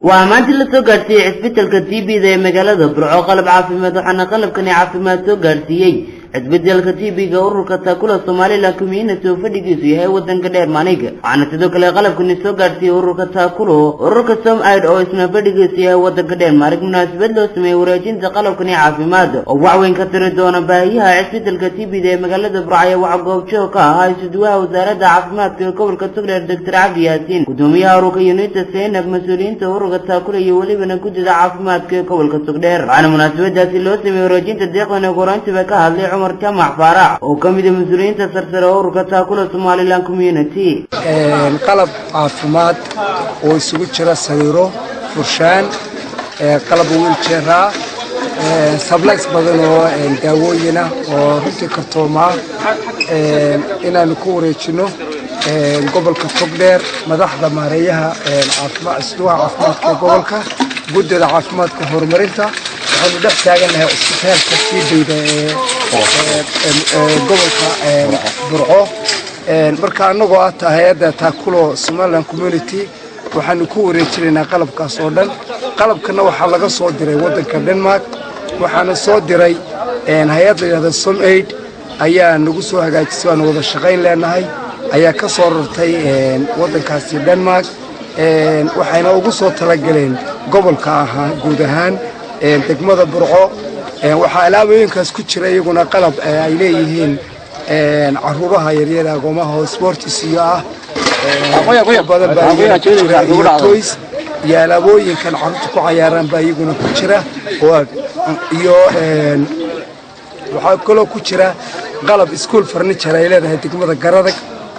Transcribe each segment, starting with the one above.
وأمانة لسوقاتي عسبت الكتيبي ذي مقالة برعو قلب عافيمات وحنا قلب كني عافيمات سوقاتي عسبت الكتيبي قورو كتاكل الصومالي لكمين سوفدي سيها ودن كدير مانيك وعنا تدوك قلب كني سوقاتي ورو كتاكلو ورو كسوم ايد او اسنا فدي سيها ودن كدير مارك مناسبة لو سمي وراجين تقلب كني عافيمات ووعوين كتر دونا باهيها عسبت الكتيبي ذي مقالة برعو وعقوب شوكا هاي سدوها وزارة عافيمات كوبر كتوكل دكتور عبد ياسين قدوميها روكا يونيت السينك مسؤولين تورو تاكل يولي بنا كجدا عافمادك gobolka Sugdheer waxaana munaasabadaasi loo sameeyay roojinta deeqana goraantiba ka hadlay Cumar Jamac Faarax oo kamid ah mas'uuliyiinta sarsare oo ururka taakula Somaliland community qalab caafimaad oo isugu jira sawiro furshaan qalab wheelchair sablays badan oo daawooyin ah oo runtii kartooma inaan ku wareejino gobolka Sugdheer madaxda maareeyaha caafimaad isduwa caafimaadka gobolka guddida caafimaadka horumarinta waxaanu dhex taaganahay isbitaalka Siidayda gobolka Burco marka anagoo ah hay'adda taakulo Somaliland community waxaanu ku wareejinaynaa qalabkaas oo dhan qalabkana waxa laga soo diray wadanka Denmark waxaana soo diray hay'adda SomAid ayaa nagu soo hagaajisay aan wada shaqayn leenahay ayaa ka soo rartay wadankaasi Denmark waxayna ugu soo talagaleen gobolka ahaan guud ahaan degmada Burco waxa alaabooyinkaas ku jira iyaguna qalab ay leeyihiin caruuraha yaryar agoomaha sports iyo ah badan baa toys iyo alaabooyinkan caruurta ku ciyaaraan baa iyaguna ku jira iyo waxa kaloo ku jira qalab school furniture ay leedahay degmada Garadag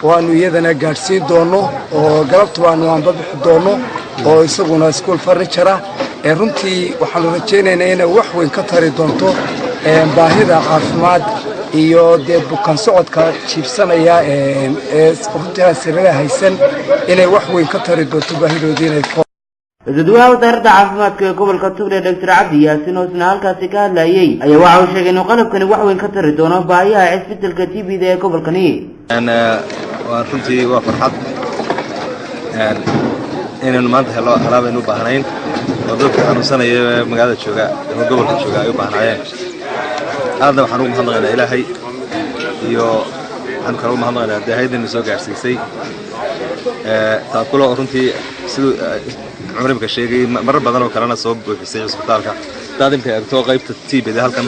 waanu iyadana gaarsiin doono oo galabta waanu bixi doono oo isaguna school furniture runtii waxaan rajaynaynaa inay wax weyn ka tari doonto baahida caafimaad iyo bukaan socodka jiibsanaya runtii sirada haysan inay wax weyn ka tari doonto baahidoodii inay dadweynaha wasaaradda caafimaadka gobolka Sugdheer Dr. Cabdi Yaasin oo isna halkaasi ka hadlayay ayaa waxa uu sheegay in qalabkani wax weyn ka tari doono baahiyaha isbitaalka TB ee gobolkani runtii waa farxad inaynu maanta helo alaab aynu u baahnayn oo dadka xanuunsanaya magaalada jooga ama gobolka jooga ay u baahnaayeen aadna waxaan ugu mahadnaqaynaa Ilaahay iyo waxaan kaloo mahadnaqaynaa hay'adda soo gaarsiisay taakulo runtii sidoo cumriga sheegay marar badan oo kalena soo buuxisay isbitaalka daadinka aragto qaybta TB halkan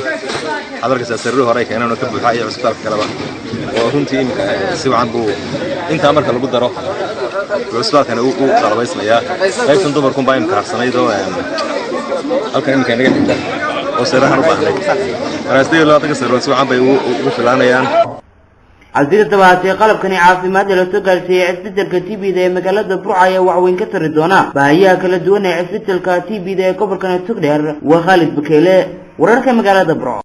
hadarka sariir hore keenana ka buuxa iyo isbitaalka kalaba oo runtii si wacan buu inta marka lagu daro isbitaalkana uu qalabaysnaya qaybtan dumarku baa imka harsanaydo halkan imka naga xigta oo sariiraha u baahnay raastii loo taga sariir si wacan bay ugu filaanayaan عزيز التواتي قلب كني عافيمات لسوقر في عسبتلك TB ذي مقالة برعاية وعوين كتر دونا باهيها كلا دونا عسبتلك TB ذي كبر كانت Sugdheer وخالد بكيلة ورارك مقالة برعا